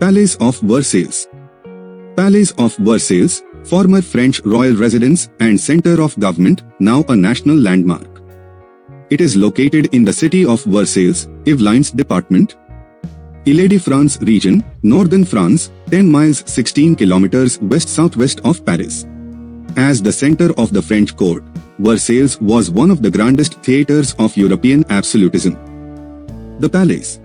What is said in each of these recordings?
Palace of Versailles. Palace of Versailles, former French royal residence and center of government, now a national landmark. It is located in the city of Versailles, Yvelines department, Île-de-France region, northern France, 10 miles 16 kilometers west-southwest of Paris. As the center of the French court, Versailles was one of the grandest theaters of European absolutism. The palace.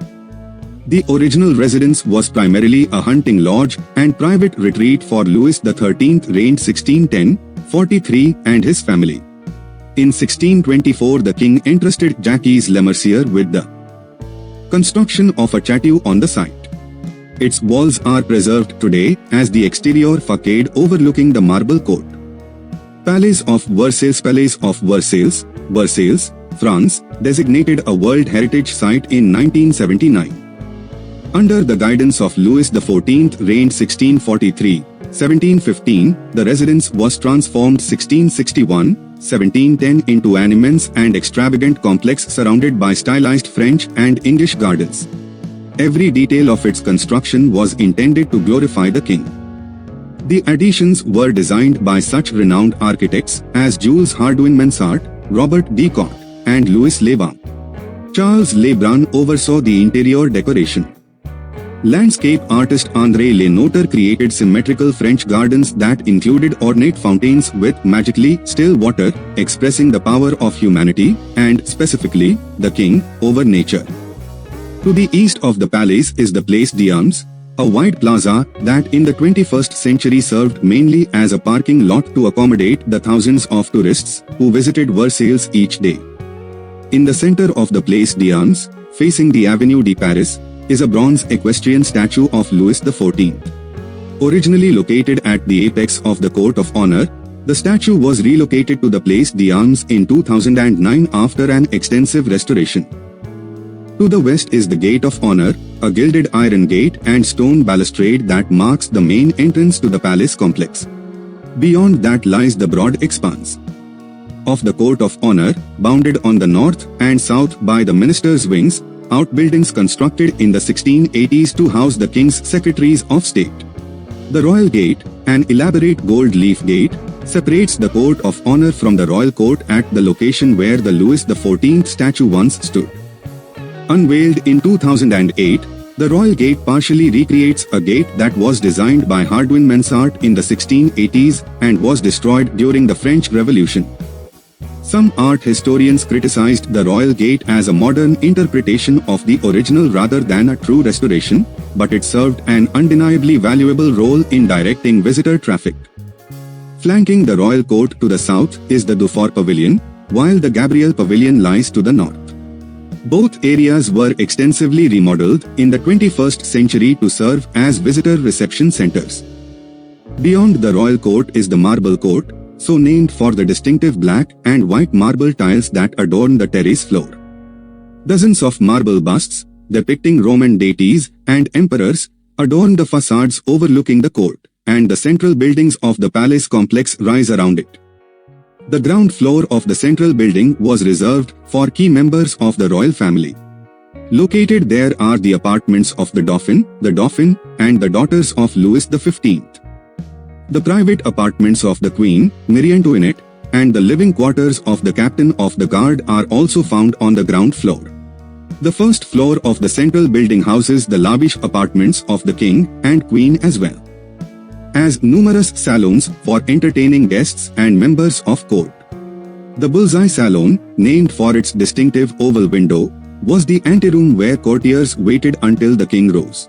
The original residence was primarily a hunting lodge and private retreat for Louis XIII reigned 1610-43 and his family. In 1624 the king entrusted Jacques Lemercier with the construction of a château on the site. Its walls are preserved today as the exterior facade overlooking the marble court. Palace of Versailles. Palace of Versailles, Versailles, France, designated a World Heritage Site in 1979. Under the guidance of Louis XIV reigned 1643-1715, the residence was transformed 1661-1710 into an immense and extravagant complex surrounded by stylized French and English gardens. Every detail of its construction was intended to glorify the king. The additions were designed by such renowned architects as Jules Hardouin-Mansart, Robert D. Cott, and Louis Lebrun. Charles Lebrun oversaw the interior decoration. Landscape artist André Lenotre created symmetrical French gardens that included ornate fountains with magically still water, expressing the power of humanity, and specifically, the king, over nature. To the east of the palace is the Place d'Armes, a wide plaza that in the 21st century served mainly as a parking lot to accommodate the thousands of tourists who visited Versailles each day. In the center of the Place d'Armes, facing the Avenue de Paris, is a bronze equestrian statue of Louis XIV. Originally located at the apex of the Court of Honor, the statue was relocated to the Place d'Armes in 2009 after an extensive restoration. To the west is the Gate of Honor, a gilded iron gate and stone balustrade that marks the main entrance to the palace complex. Beyond that lies the broad expanse of the Court of Honor, bounded on the north and south by the ministers' wings, outbuildings constructed in the 1680s to house the king's secretaries of state. The Royal Gate, an elaborate gold leaf gate, separates the Court of Honor from the Royal Court at the location where the Louis XIV statue once stood. Unveiled in 2008, the Royal Gate partially recreates a gate that was designed by Hardouin-Mansart in the 1680s and was destroyed during the French Revolution. Some art historians criticized the Royal Gate as a modern interpretation of the original rather than a true restoration, but it served an undeniably valuable role in directing visitor traffic. Flanking the Royal Court to the south is the Dufour Pavilion, while the Gabriel Pavilion lies to the north. Both areas were extensively remodeled in the 21st century to serve as visitor reception centers. Beyond the Royal Court is the Marble Court, so named for the distinctive black and white marble tiles that adorn the terrace floor. Dozens of marble busts, depicting Roman deities and emperors, adorn the facades overlooking the court, and the central buildings of the palace complex rise around it. The ground floor of the central building was reserved for key members of the royal family. Located there are the apartments of the Dauphin, and the daughters of Louis XV. The private apartments of the Queen, Marie Antoinette, and the living quarters of the Captain of the Guard are also found on the ground floor. The first floor of the central building houses the lavish apartments of the King and Queen as well as numerous salons for entertaining guests and members of court. The Bullseye Salon, named for its distinctive oval window, was the anteroom where courtiers waited until the king rose.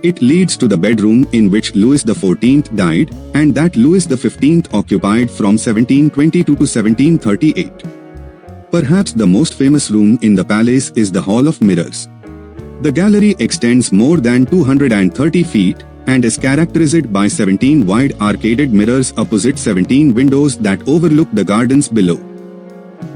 It leads to the bedroom in which Louis XIV died, and that Louis XV occupied from 1722 to 1738. Perhaps the most famous room in the palace is the Hall of Mirrors. The gallery extends more than 230 feet, and is characterized by 17 wide arcaded mirrors opposite 17 windows that overlook the gardens below.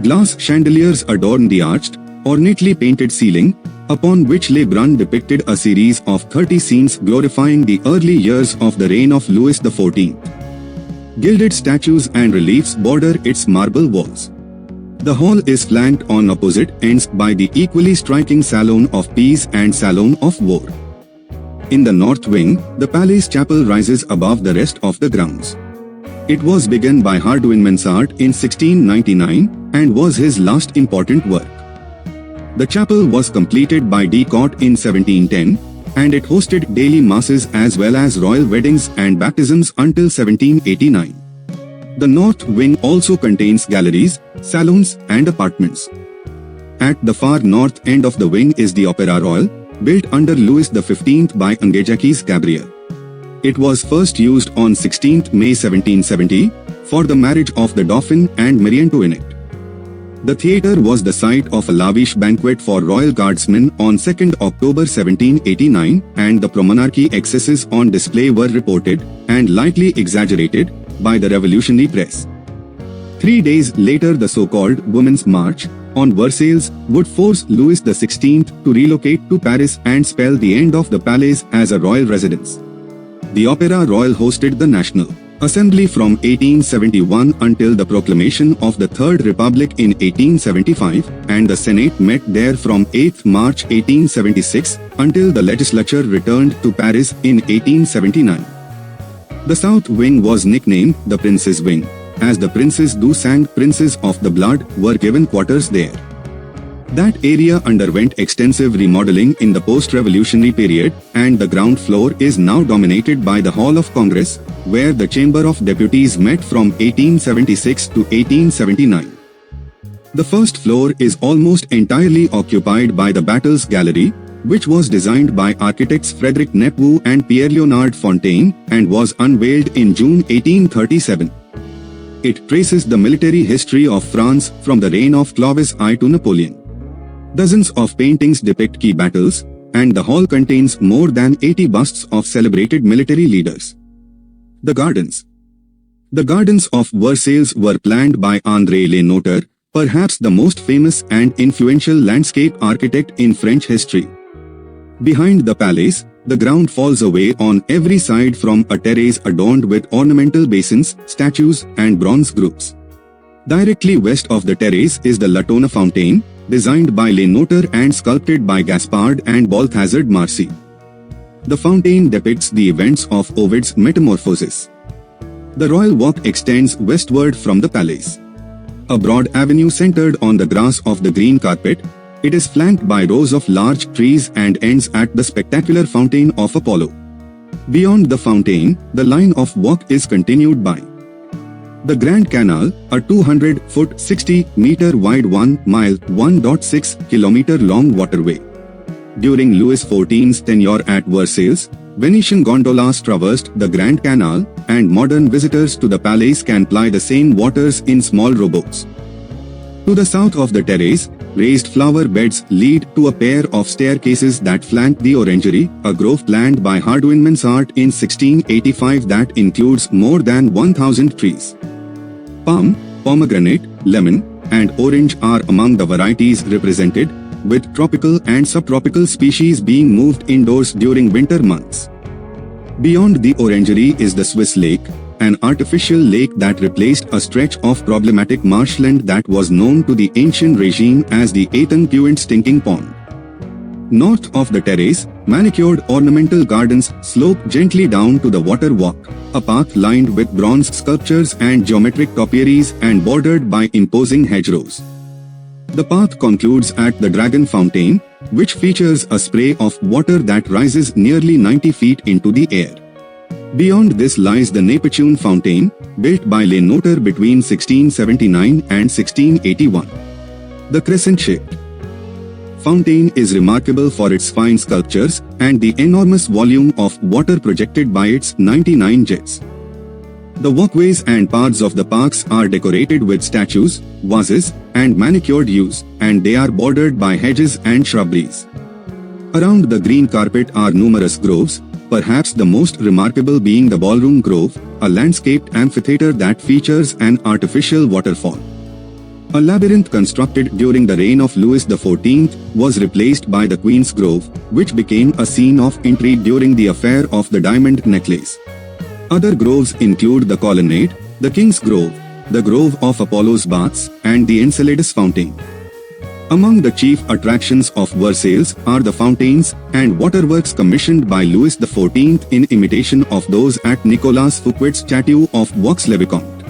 Glass chandeliers adorn the arched, ornately painted ceiling, upon which Lebrun depicted a series of 30 scenes glorifying the early years of the reign of Louis XIV. Gilded statues and reliefs border its marble walls. The hall is flanked on opposite ends by the equally striking Salon of Peace and Salon of War. In the north wing, the palace chapel rises above the rest of the grounds. It was begun by Hardouin Mansart in 1699 and was his last important work. The chapel was completed by de Court in 1710, and it hosted daily masses as well as royal weddings and baptisms until 1789. The north wing also contains galleries, salons, and apartments. At the far north end of the wing is the Opera Royal, built under Louis XV by Angejakis Gabriel. It was first used on 16 May 1770 for the marriage of the Dauphin and Marie Antoinette. The theatre was the site of a lavish banquet for royal guardsmen on 2 October 1789, and the pro-monarchy excesses on display were reported, and lightly exaggerated, by the revolutionary press. 3 days later, the so-called Women's March on Versailles would force Louis XVI to relocate to Paris and spell the end of the palace as a royal residence. The Opera Royal hosted the National Assembly from 1871 until the proclamation of the Third Republic in 1875, and the Senate met there from 8 March 1876 until the legislature returned to Paris in 1879. The south wing was nicknamed the Prince's Wing, as the Princes du Sang, Princes of the Blood, were given quarters there. That area underwent extensive remodeling in the post-revolutionary period, and the ground floor is now dominated by the Hall of Congress, where the Chamber of Deputies met from 1876 to 1879. The first floor is almost entirely occupied by the Battles Gallery, which was designed by architects Frederic Nepveu and Pierre-Léonard Fontaine and was unveiled in June 1837. It traces the military history of France from the reign of Clovis I to Napoleon. Dozens of paintings depict key battles, and the hall contains more than 80 busts of celebrated military leaders. The Gardens. The Gardens of Versailles were planned by André Le Notter, perhaps the most famous and influential landscape architect in French history. Behind the palace, the ground falls away on every side from a terrace adorned with ornamental basins, statues, and bronze groups. Directly west of the terrace is the Latona Fountain, designed by Le Notter and sculpted by Gaspard and Balthazar Marcy. The fountain depicts the events of Ovid's Metamorphosis. The Royal Walk extends westward from the palace. A broad avenue centered on the grass of the green carpet, it is flanked by rows of large trees and ends at the spectacular Fountain of Apollo. Beyond the fountain, the line of walk is continued by the Grand Canal, a 200-foot 60-meter wide 1 mile 1.6 kilometer long waterway. During Louis XIV's tenure at Versailles, Venetian gondolas traversed the Grand Canal, and modern visitors to the palace can ply the Seine waters in small rowboats. To the south of the terrace, raised flower beds lead to a pair of staircases that flank the orangery, a grove planned by Hardouin Mansart in 1685 that includes more than 1,000 trees. Palm, pomegranate, lemon, and orange are among the varieties represented, with tropical and subtropical species being moved indoors during winter months. Beyond the orangery is the Swiss Lake, an artificial lake that replaced a stretch of problematic marshland that was known to the ancient regime as the Étang Stinking Pond. North of the terrace, manicured ornamental gardens slope gently down to the water walk, a path lined with bronze sculptures and geometric topiaries and bordered by imposing hedgerows. The path concludes at the Dragon Fountain, which features a spray of water that rises nearly 90 feet into the air. Beyond this lies the Neptune Fountain, built by Le Notter between 1679 and 1681. The crescent-shaped fountain is remarkable for its fine sculptures and the enormous volume of water projected by its 99 jets. The walkways and paths of the parks are decorated with statues, vases, and manicured yews, and they are bordered by hedges and shrubberies. Around the green carpet are numerous groves, perhaps the most remarkable being the Ballroom Grove, a landscaped amphitheater that features an artificial waterfall. A labyrinth constructed during the reign of Louis XIV was replaced by the Queen's Grove, which became a scene of intrigue during the affair of the diamond necklace. Other groves include the Colonnade, the King's Grove, the Grove of Apollo's Baths, and the Enceladus Fountain. Among the chief attractions of Versailles are the fountains and waterworks commissioned by Louis XIV in imitation of those at Nicolas Fouquet's château of Vaux-le-Vicomte.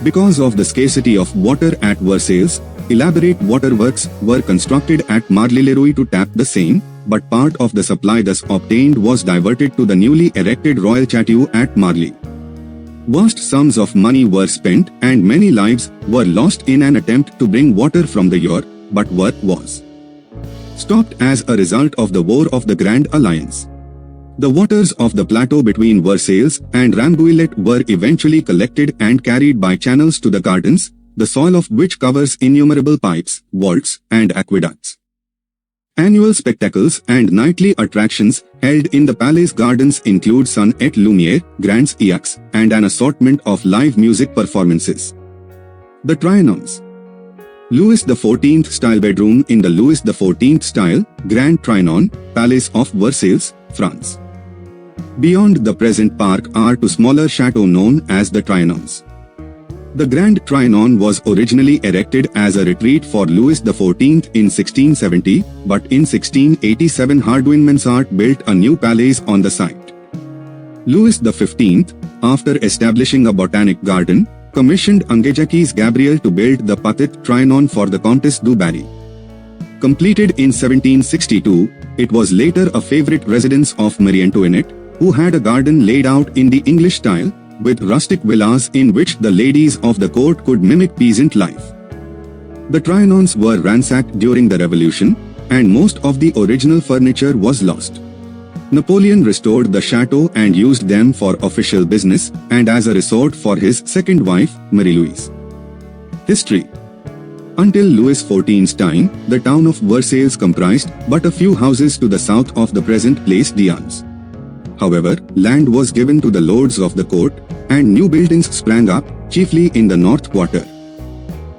Because of the scarcity of water at Versailles, elaborate waterworks were constructed at Marly-le-Roi to tap the Seine, but part of the supply thus obtained was diverted to the newly erected royal château at Marly. Vast sums of money were spent and many lives were lost in an attempt to bring water from the Eure, but work was stopped as a result of the War of the Grand Alliance. The waters of the plateau between Versailles and Rambouillet were eventually collected and carried by channels to the gardens, the soil of which covers innumerable pipes, vaults, and aqueducts. Annual spectacles and nightly attractions held in the palace gardens include Sun et Lumière, Grands Eaux, and an assortment of live music performances. The Trianons. Louis XIV style bedroom in the Louis XIV style, Grand Trianon, Palace of Versailles, France. Beyond the present park are two smaller chateaux known as the Trianons. The Grand Trianon was originally erected as a retreat for Louis XIV in 1670, but in 1687 Hardouin Mansart built a new palace on the site. Louis XV, after establishing a botanic garden, commissioned Angejaki's Gabriel to build the Petit Trianon for the Comtesse du Barry. Completed in 1762, it was later a favorite residence of Marie Antoinette, who had a garden laid out in the English style, with rustic villas in which the ladies of the court could mimic peasant life. The Trianons were ransacked during the Revolution, and most of the original furniture was lost. Napoleon restored the chateau and used them for official business and as a resort for his second wife, Marie-Louise. History. Until Louis XIV's time, the town of Versailles comprised but a few houses to the south of the present Place d'Armes. However, land was given to the lords of the court, and new buildings sprang up, chiefly in the north quarter.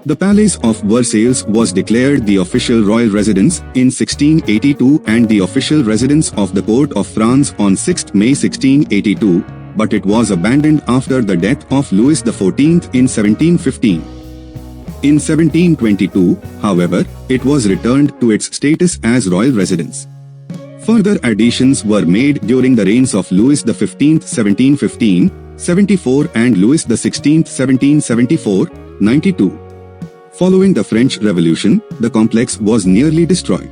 The Palace of Versailles was declared the official royal residence in 1682 and the official residence of the court of France on 6 May 1682, but it was abandoned after the death of Louis XIV in 1715. In 1722, however, it was returned to its status as royal residence. Further additions were made during the reigns of Louis XV 1715-74 and Louis XVI 1774-92. Following the French Revolution, the complex was nearly destroyed.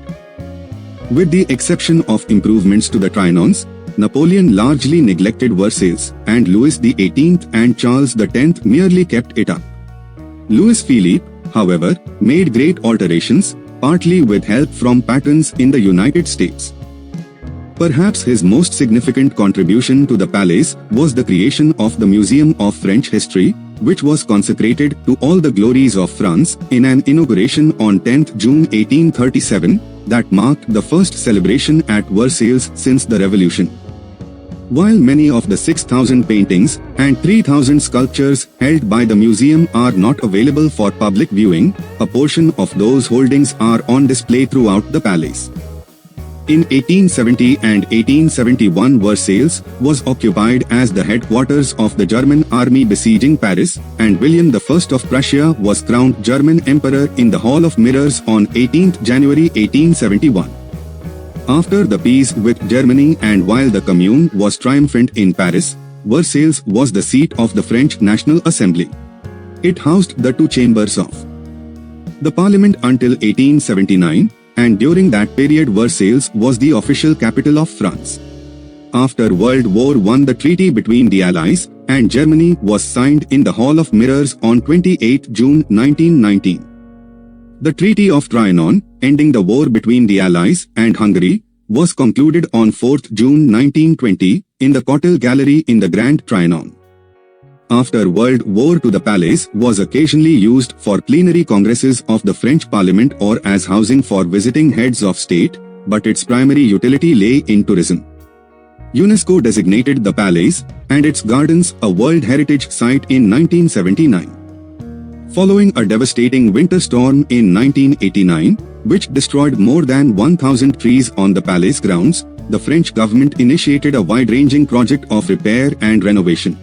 With the exception of improvements to the Trianons, Napoleon largely neglected Versailles, and Louis XVIII and Charles X merely kept it up. Louis Philippe, however, made great alterations, partly with help from patrons in the United States. Perhaps his most significant contribution to the palace was the creation of the Museum of French History, which was consecrated to all the glories of France in an inauguration on 10 June 1837 that marked the first celebration at Versailles since the Revolution. While many of the 6,000 paintings and 3,000 sculptures held by the museum are not available for public viewing, a portion of those holdings are on display throughout the palace. In 1870 and 1871 Versailles was occupied as the headquarters of the German army besieging Paris, and William I of Prussia was crowned German Emperor in the Hall of Mirrors on 18 January 1871. After the peace with Germany and while the Commune was triumphant in Paris, Versailles was the seat of the French National Assembly. It housed the two chambers of the Parliament until 1879, and during that period Versailles was the official capital of France. After World War I, the treaty between the Allies and Germany was signed in the Hall of Mirrors on 28 June 1919. The Treaty of Trianon, ending the war between the Allies and Hungary, was concluded on 4 June 1920 in the Cottel Gallery in the Grand Trianon. After World War II, the palace was occasionally used for plenary congresses of the French Parliament or as housing for visiting heads of state, but its primary utility lay in tourism. UNESCO designated the palace and its gardens a World Heritage Site in 1979. Following a devastating winter storm in 1989, which destroyed more than 1,000 trees on the palace grounds, the French government initiated a wide-ranging project of repair and renovation.